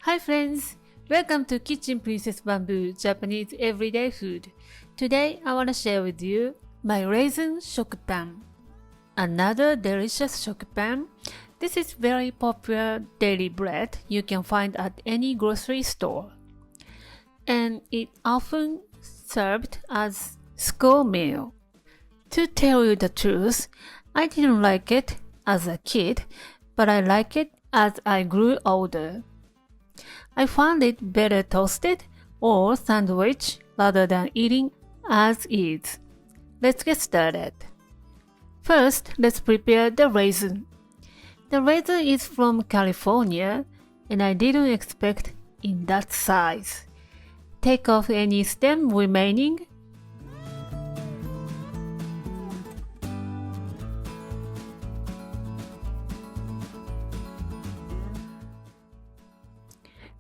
Hi friends! Welcome to Kitchen Princess Bamboo Japanese Everyday Food. Today I want to share with you my Raisin Shokupan. Another delicious shokupan. This is very popular daily bread you can find at any grocery store. And it often served as school meal. To tell you the truth, I didn't like it as a kid, but I like it as I grew older. I found it better toasted or sandwich rather than eating as is. Let's get started. First, let's prepare the raisin. The raisin is from California and I didn't expect in that size. Take off any stem remaining.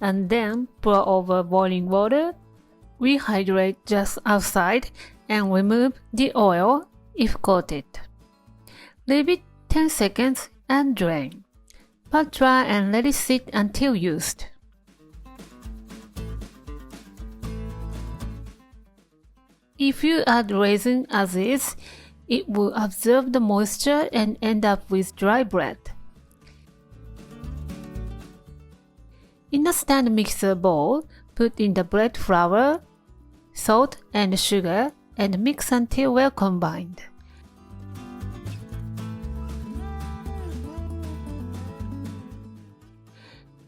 And then pour over boiling water. Rehydrate just outside and remove the oil if coated. Leave it 10 seconds and drain. Pat dry and let it sit until used. If you add raisin as is, it will absorb the moisture and end up with dry bread. In a stand mixer bowl, put in the bread flour, salt and sugar and mix until well combined.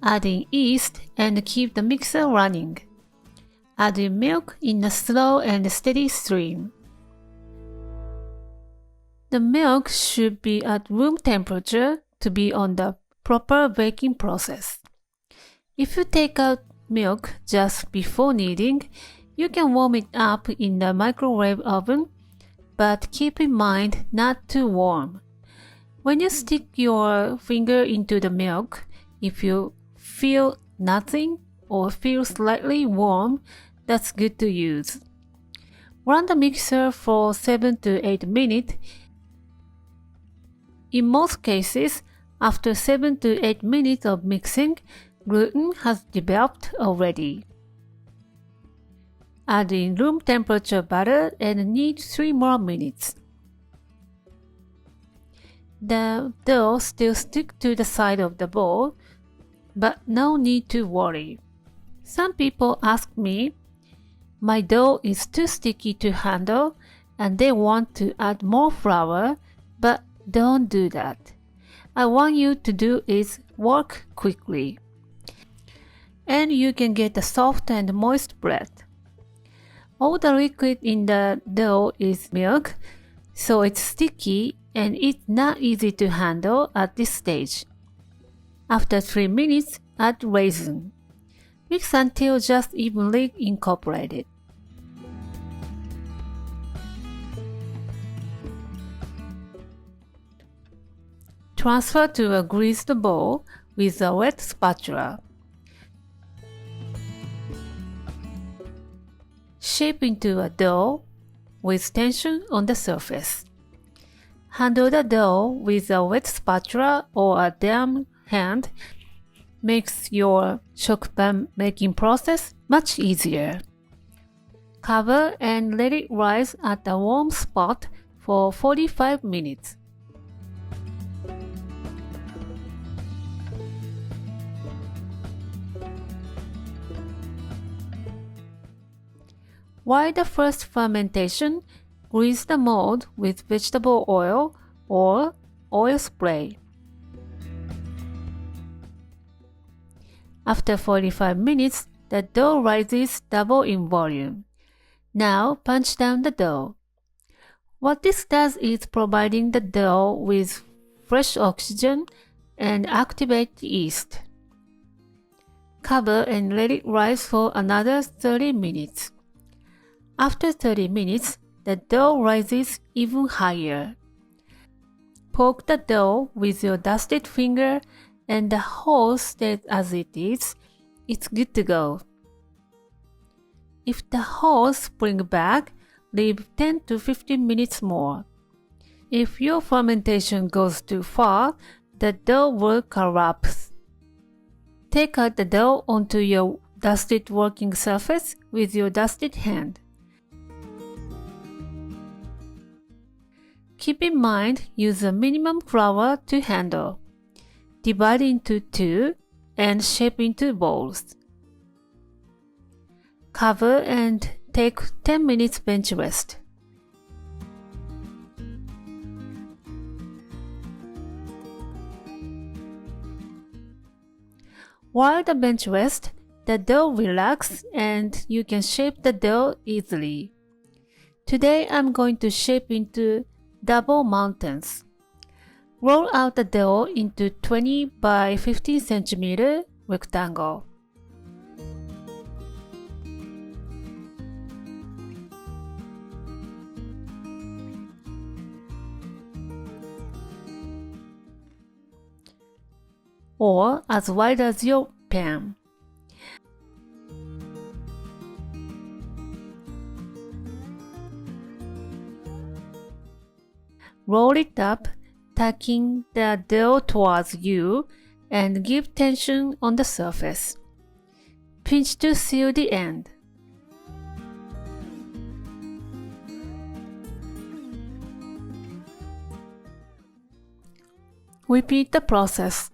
Add in yeast and keep the mixer running. Add in milk in a slow and steady stream. The milk should be at room temperature to be on the proper baking process. If you take out milk just before kneading, you can warm it up in the microwave oven, but keep in mind not too warm. When you stick your finger into the milk, if you feel nothing or feel slightly warm, that's good to use. Run the mixer for 7 to 8 minutes. In most cases, after 7 to 8 minutes of mixing, gluten has developed already. Add in room temperature butter and knead 3 more minutes. The dough still sticks to the side of the bowl, but no need to worry. Some people ask me, my dough is too sticky to handle and they want to add more flour, but don't do that. I want you to do is work quickly. And you can get a soft and moist bread. All the liquid in the dough is milk, so it's sticky and it's not easy to handle at this stage. After 3 minutes, add raisin. Mix until just evenly incorporated. Transfer to a greased bowl with a wet spatula. Shape into a dough with tension on the surface. Handle the dough with a wet spatula or a damp hand makes your shokupan making process much easier. Cover and let it rise at a warm spot for 45 minutes. While the first fermentation, grease the mold with vegetable oil or oil spray. After 45 minutes, the dough rises double in volume. Now punch down the dough. What this does is providing the dough with fresh oxygen and activate the yeast. Cover and let it rise for another 30 minutes. After 30 minutes, the dough rises even higher. Poke the dough with your dusted finger and the hole stays as it is, it's good to go. If the holes spring back, leave 10 to 15 minutes more. If your fermentation goes too far, the dough will collapse. take out the dough onto your dusted working surface with your dusted hand. Keep in mind, use a minimum flour to handle. Divide into 2 and shape into balls. Cover and take 10 minutes bench rest. While the bench rests, the dough relaxes and you can shape the dough easily. Today I'm going to shape into double mountains. Roll out the dough into 20 by 15 cm rectangle. Or as wide as your pan. Roll it up, tucking the dough towards you and give tension on the surface. Pinch to seal the end. Repeat the process.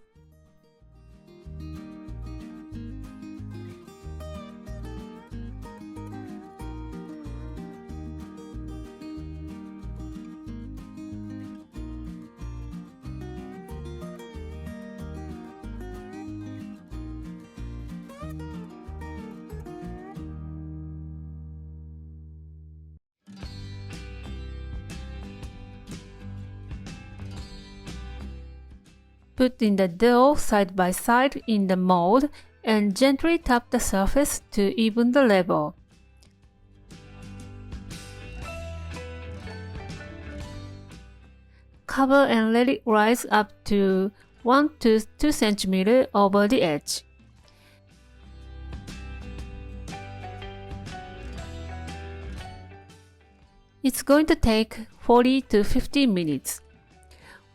Put in the dough side by side in the mold and gently tap the surface to even the level. Cover and let it rise up to 1 to 2 cm over the edge. It's going to take 40 to 50 minutes.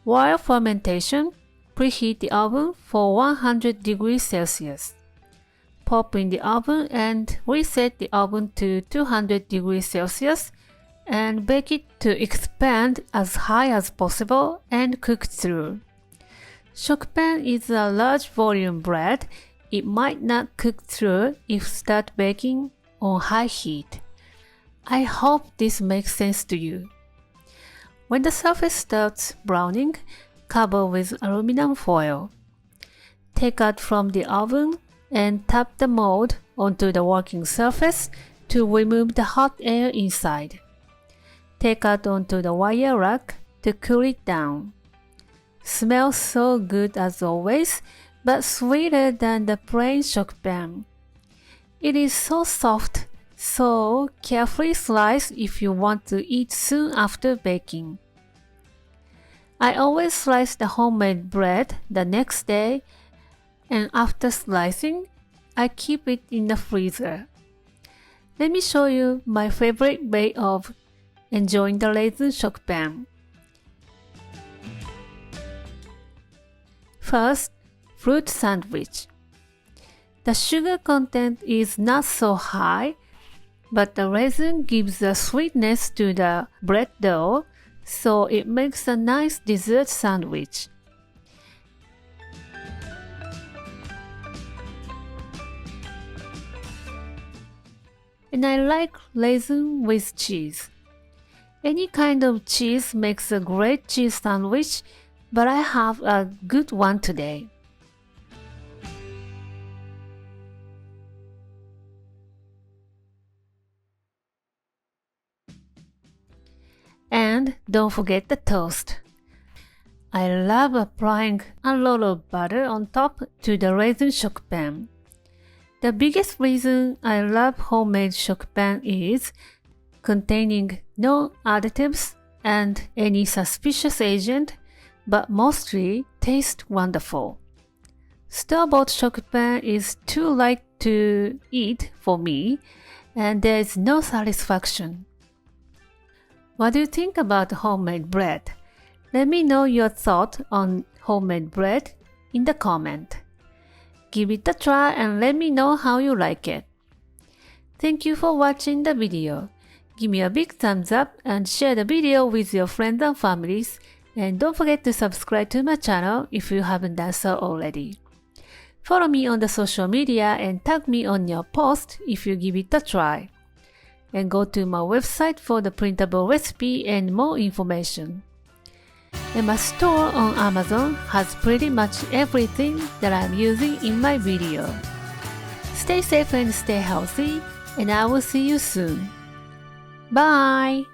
While fermentation, preheat the oven for 100 degrees Celsius. Pop in the oven and reset the oven to 200 degrees Celsius and bake it to expand as high as possible and cook through. Shokupan is a large volume bread. It might not cook through if start baking on high heat. I hope this makes sense to you. When the surface starts browning, cover with aluminum foil. Take out from the oven and tap the mold onto the working surface to remove the hot air inside. Take out onto the wire rack to cool it down. Smells so good as always, but sweeter than the plain shokupan. It is so soft, so carefully slice if you want to eat soon after baking. I always slice the homemade bread the next day, and after slicing, I keep it in the freezer. Let me show you my favorite way of enjoying the Raisin Shokupan. First, fruit sandwich. The sugar content is not so high, but the raisin gives a sweetness to the bread dough, so it makes a nice dessert sandwich. And I like raisin with cheese. Any kind of cheese makes a great cheese sandwich, but I have a good one today. And don't forget the toast. I love applying a lot of butter on top to the Raisin Shokupan. The biggest reason I love homemade shokupan is containing no additives and any suspicious agent, but mostly tastes wonderful. Store-bought shokupan is too light to eat for me, and there is no satisfaction. What do you think about homemade bread? Let me know your thought on homemade bread in the comment. Give it a try and let me know how you like it. Thank you for watching the video. Give me a big thumbs up and share the video with your friends and families, and don't forget to subscribe to my channel if you haven't done so already. Follow me on the social media and tag me on your post if you give it a try. And go to my website for the printable recipe and more information. And my store on Amazon has pretty much everything that I'm using in my video. Stay safe and stay healthy, and I will see you soon. Bye!